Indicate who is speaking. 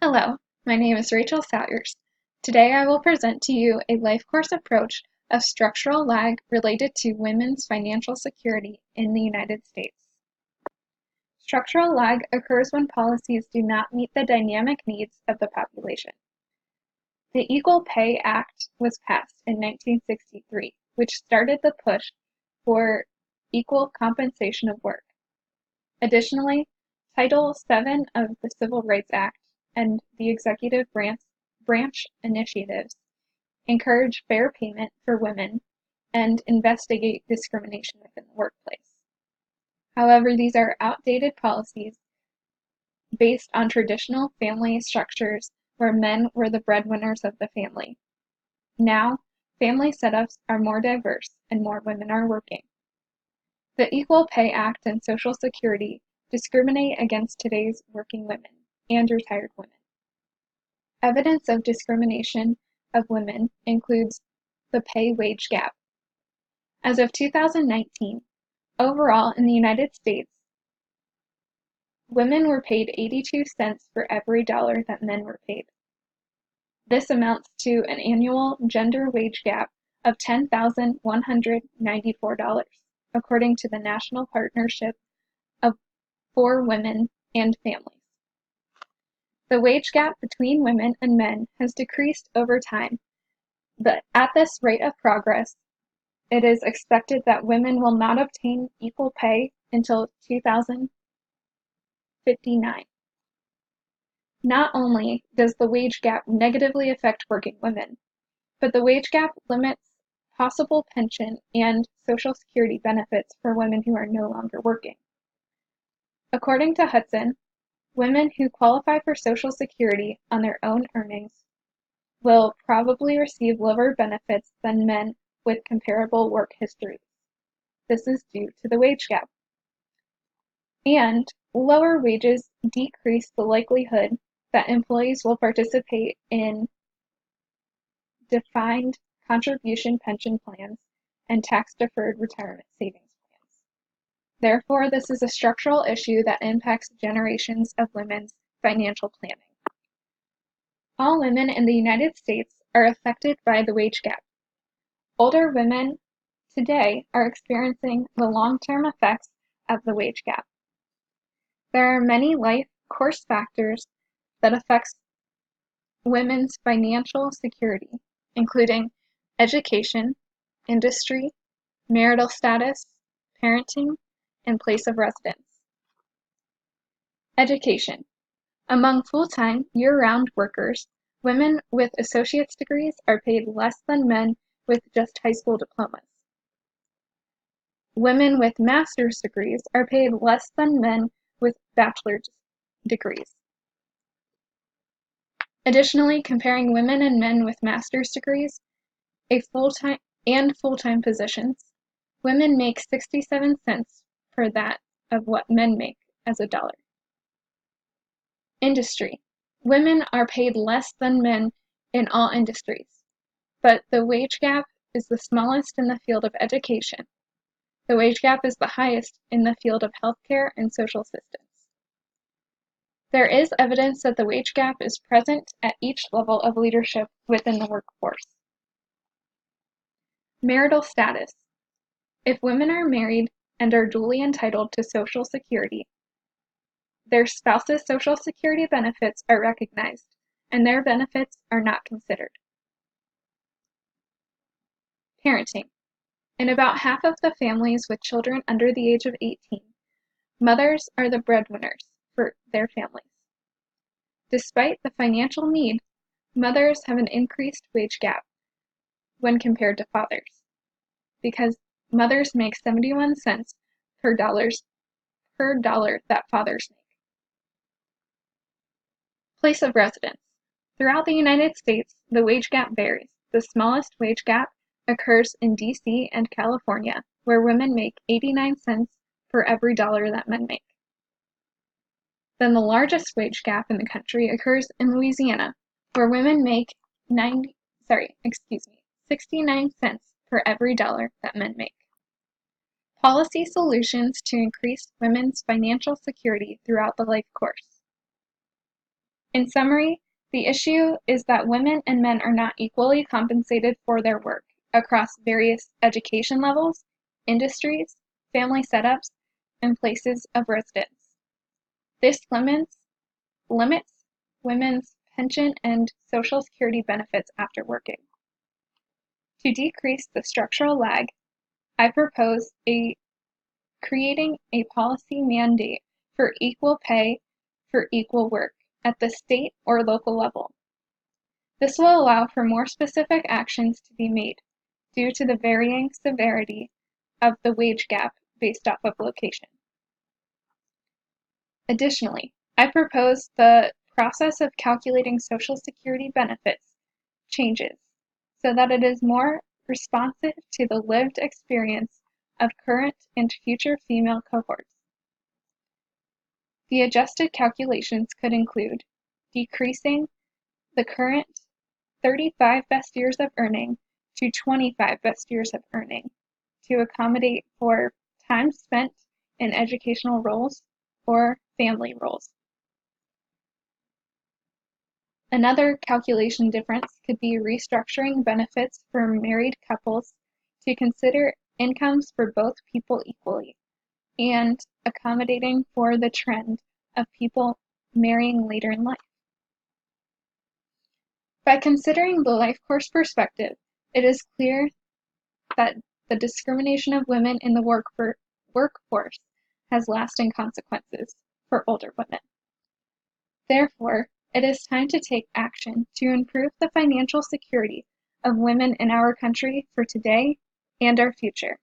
Speaker 1: Hello, my name is Rachel Salyers. Today I will present to you a life course approach of structural lag related to women's financial security in the United States. Structural lag occurs when policies do not meet the dynamic needs of the population. The Equal Pay Act was passed in 1963, which started the push for equal compensation of work. Additionally, Title VII of the Civil Rights Act and the executive branch initiatives encourage fair payment for women and investigate discrimination within the workplace. However, these are outdated policies based on traditional family structures where men were the breadwinners of the family. Now, family setups are more diverse and more women are working. The Equal Pay Act and Social Security discriminate against today's working women and retired women. Evidence of discrimination of women includes the pay-wage gap. As of 2019, overall in the United States, women were paid 82 cents for every dollar that men were paid. This amounts to an annual gender wage gap of $10,194, according to the National Partnership for Women and Families. The wage gap between women and men has decreased over time, but at this rate of progress, it is expected that women will not obtain equal pay until 2059. Not only does the wage gap negatively affect working women, but the wage gap limits possible pension and Social Security benefits for women who are no longer working. According to Hudson, women who qualify for Social Security on their own earnings will probably receive lower benefits than men with comparable work histories. This is due to the wage gap. And lower wages decrease the likelihood that employees will participate in defined contribution pension plans and tax-deferred retirement savings plans. Therefore, this is a structural issue that impacts generations of women's financial planning. All women in the United States are affected by the wage gap. Older women today are experiencing the long-term effects of the wage gap. There are many life course factors that affect women's financial security, including education, industry, marital status, parenting, and place of residence. Education. Among full-time, year-round workers, women with associate's degrees are paid less than men with just high school diplomas. Women with master's degrees are paid less than men with bachelor's degrees. Additionally, comparing women and men with master's degrees full-time positions, women make 67 cents for that of what men make as a dollar. Industry. Women are paid less than men in all industries, but the wage gap is the smallest in the field of education. The wage gap is the highest in the field of healthcare and social assistance. There is evidence that the wage gap is present at each level of leadership within the workforce. Marital status. If women are married and are duly entitled to Social Security, their spouse's Social Security benefits are recognized, and their benefits are not considered. Parenting. In about half of the families with children under the age of 18, mothers are the breadwinners for their families. Despite the financial need, mothers have an increased wage gap when compared to fathers, because mothers make 71 cents per dollar that fathers make. Place of residence. Throughout the United States, the wage gap varies. The smallest wage gap occurs in D.C. and California, where women make 89 cents for every dollar that men make. Then the largest wage gap in the country occurs in Louisiana, where women make 69 cents for every dollar that men make. Policy solutions to increase women's financial security throughout the life course. In summary, the issue is that women and men are not equally compensated for their work across various education levels, industries, family setups, and places of residence. This limits women's pension and Social Security benefits after working. To decrease the structural lag, I propose creating a policy mandate for equal pay for equal work at the state or local level. This will allow for more specific actions to be made due to the varying severity of the wage gap based off of location. Additionally, I propose the process of calculating Social Security benefits changes so that it is more responsive to the lived experience of current and future female cohorts. The adjusted calculations could include decreasing the current 35 best years of earning to 25 best years of earning to accommodate for time spent in educational roles or family roles. Another calculation difference could be restructuring benefits for married couples to consider incomes for both people equally, and accommodating for the trend of people marrying later in life. By considering the life course perspective, it is clear that the discrimination of women in the workforce has lasting consequences for older women. Therefore, it is time to take action to improve the financial security of women in our country for today and our future.